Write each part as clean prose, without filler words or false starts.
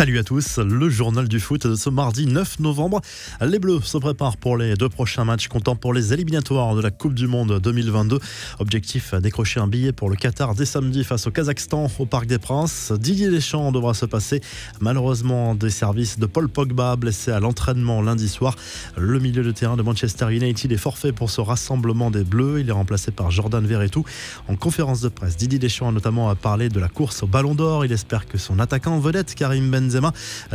Salut à tous, le journal du foot de ce mardi 9 novembre. Les Bleus se préparent pour les 2 prochains matchs comptant pour les éliminatoires de la Coupe du Monde 2022. Objectif, décrocher un billet pour le Qatar dès samedi face au Kazakhstan au Parc des Princes. Didier Deschamps devra se passer malheureusement des services de Paul Pogba, blessé à l'entraînement lundi soir. Le milieu de terrain de Manchester United est forfait pour ce rassemblement des Bleus. Il est remplacé par Jordan Verretou. En conférence de presse, Didier Deschamps a notamment parlé de la course au Ballon d'Or. Il espère que son attaquant vedette Karim Benzema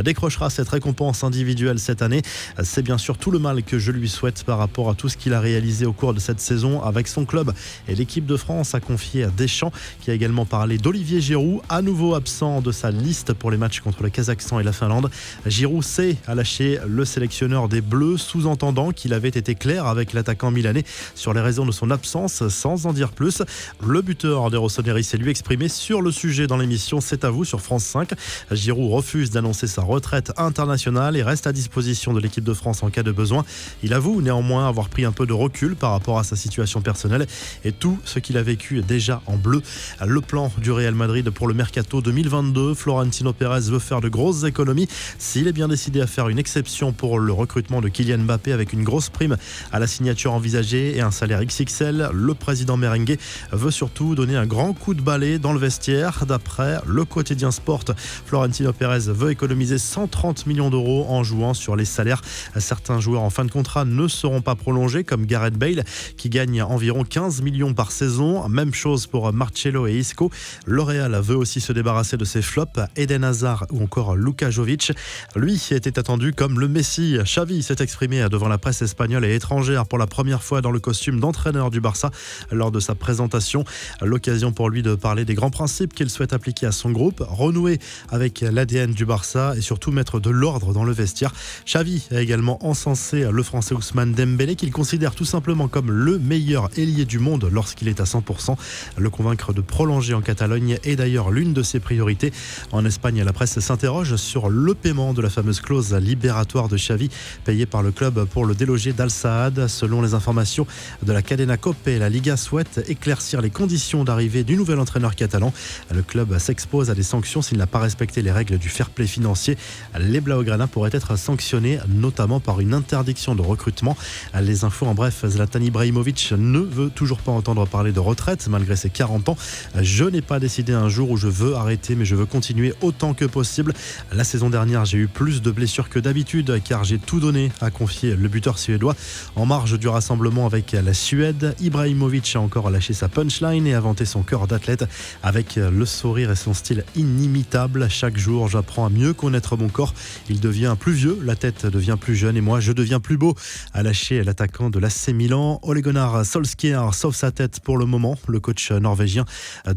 décrochera cette récompense individuelle cette année. C'est bien sûr tout le mal que je lui souhaite par rapport à tout ce qu'il a réalisé au cours de cette saison avec son club et l'équipe de France, a confié à Deschamps, qui a également parlé d'Olivier Giroud, à nouveau absent de sa liste pour les matchs contre le Kazakhstan et la Finlande. Giroud a lâché le sélectionneur des Bleus, sous-entendant qu'il avait été clair avec l'attaquant milanais sur les raisons de son absence, sans en dire plus. Le buteur des Rossoneri s'est lui exprimé sur le sujet dans l'émission C'est à vous sur France 5. Giroud refuse d'annoncer sa retraite internationale et reste à disposition de l'équipe de France en cas de besoin. Il avoue néanmoins avoir pris un peu de recul par rapport à sa situation personnelle et tout ce qu'il a vécu déjà en bleu. Le plan du Real Madrid pour le mercato 2022, Florentino Pérez veut faire de grosses économies. S'il est bien décidé à faire une exception pour le recrutement de Kylian Mbappé avec une grosse prime à la signature envisagée et un salaire XXL, le président merengue veut surtout donner un grand coup de balai dans le vestiaire. D'après le quotidien Sport, Florentino Pérez veut économiser 130 millions d'euros en jouant sur les salaires. Certains joueurs en fin de contrat ne seront pas prolongés, comme Gareth Bale qui gagne environ 15 millions par saison. Même chose pour Marcelo et Isco. Le Real veut aussi se débarrasser de ses flops, Eden Hazard ou encore Luka Jovic. Lui était attendu comme le Messi. Xavi s'est exprimé devant la presse espagnole et étrangère pour la première fois dans le costume d'entraîneur du Barça lors de sa présentation. L'occasion pour lui de parler des grands principes qu'il souhaite appliquer à son groupe, renouer avec l'ADN du Barça et surtout mettre de l'ordre dans le vestiaire. Xavi a également encensé le français Ousmane Dembélé, qu'il considère tout simplement comme le meilleur ailier du monde lorsqu'il est à 100%. Le convaincre de prolonger en Catalogne est d'ailleurs l'une de ses priorités. En Espagne, la presse s'interroge sur le paiement de la fameuse clause libératoire de Xavi, payée par le club pour le déloger d'Al Saad. Selon les informations de la Cadena Cope, la Liga souhaite éclaircir les conditions d'arrivée du nouvel entraîneur catalan. Le club s'expose à des sanctions s'il n'a pas respecté les règles du fair play financier. Les Blaugrana pourraient être sanctionnés, notamment par une interdiction de recrutement. Les infos en bref, Zlatan Ibrahimovic ne veut toujours pas entendre parler de retraite malgré ses 40 ans. Je n'ai pas décidé un jour où je veux arrêter, mais je veux continuer autant que possible. La saison dernière, j'ai eu plus de blessures que d'habitude car j'ai tout donné, a confié le buteur suédois. En marge du rassemblement avec la Suède, Ibrahimovic a encore lâché sa punchline et a vanté son cœur d'athlète avec le sourire et son style inimitable. Chaque jour, j'apprends à mieux connaître mon corps. Il devient plus vieux, la tête devient plus jeune et moi, je deviens plus beau, a lâché l'attaquant de l'AC Milan. Ole Gunnar Solskjaer sauve sa tête pour le moment. Le coach norvégien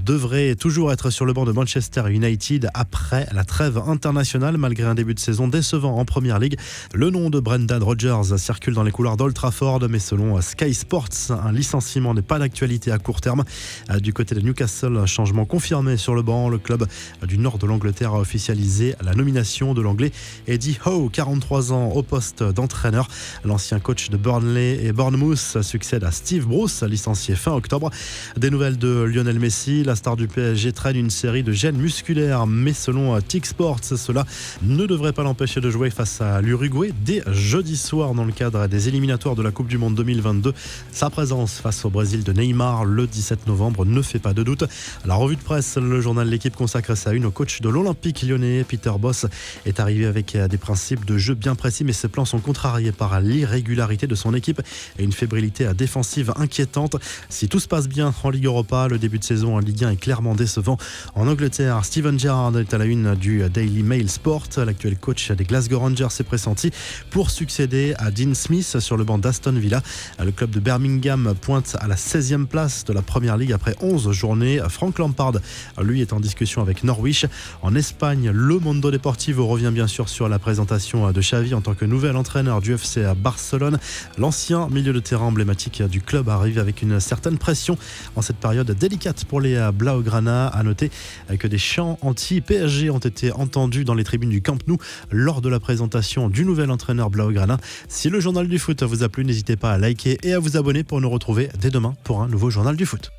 devrait toujours être sur le banc de Manchester United après la trêve internationale, malgré un début de saison décevant en Première Ligue. Le nom de Brendan Rodgers circule dans les couloirs d'Old Trafford, mais selon Sky Sports, un licenciement n'est pas d'actualité à court terme. Du côté de Newcastle, un changement confirmé sur le banc. Le club du nord de l'Angleterre a officialisé la nomination de l'anglais Eddie Howe, 43 ans, au poste d'entraîneur. L'ancien coach de Burnley et Bournemouth succède à Steve Bruce, licencié fin octobre. Des nouvelles de Lionel Messi, la star du PSG traîne une série de gènes musculaires, mais selon TIC Sports, cela ne devrait pas l'empêcher de jouer face à l'Uruguay dès jeudi soir dans le cadre des éliminatoires de la Coupe du Monde 2022. Sa présence face au Brésil de Neymar le 17 novembre ne fait pas de doute. La revue de presse, le journal L'équipe consacre sa une au coach de l'Olympique lyonnais. Peter Bosz est arrivé avec des principes de jeu bien précis, mais ses plans sont contrariés par l'irrégularité de son équipe et une fébrilité défensive inquiétante. Si tout se passe bien en Ligue Europa, le début de saison en Ligue 1 est clairement décevant. En Angleterre, Steven Gerrard est à la une du Daily Mail Sport. L'actuel coach des Glasgow Rangers s'est pressenti pour succéder à Dean Smith sur le banc d'Aston Villa. Le club de Birmingham pointe à la 16e place de la Première Ligue après 11 journées. Frank Lampard, lui, est en discussion avec Norwich. En Espagne, le Mundo Deportivo revient bien sûr sur la présentation de Xavi en tant que nouvel entraîneur du FC à Barcelone. L'ancien milieu de terrain emblématique du club arrive avec une certaine pression en cette période délicate pour les Blaugrana. À noter que des chants anti-PSG ont été entendus dans les tribunes du Camp Nou lors de la présentation du nouvel entraîneur Blaugrana. Si le journal du foot vous a plu, n'hésitez pas à liker et à vous abonner pour nous retrouver dès demain pour un nouveau journal du foot.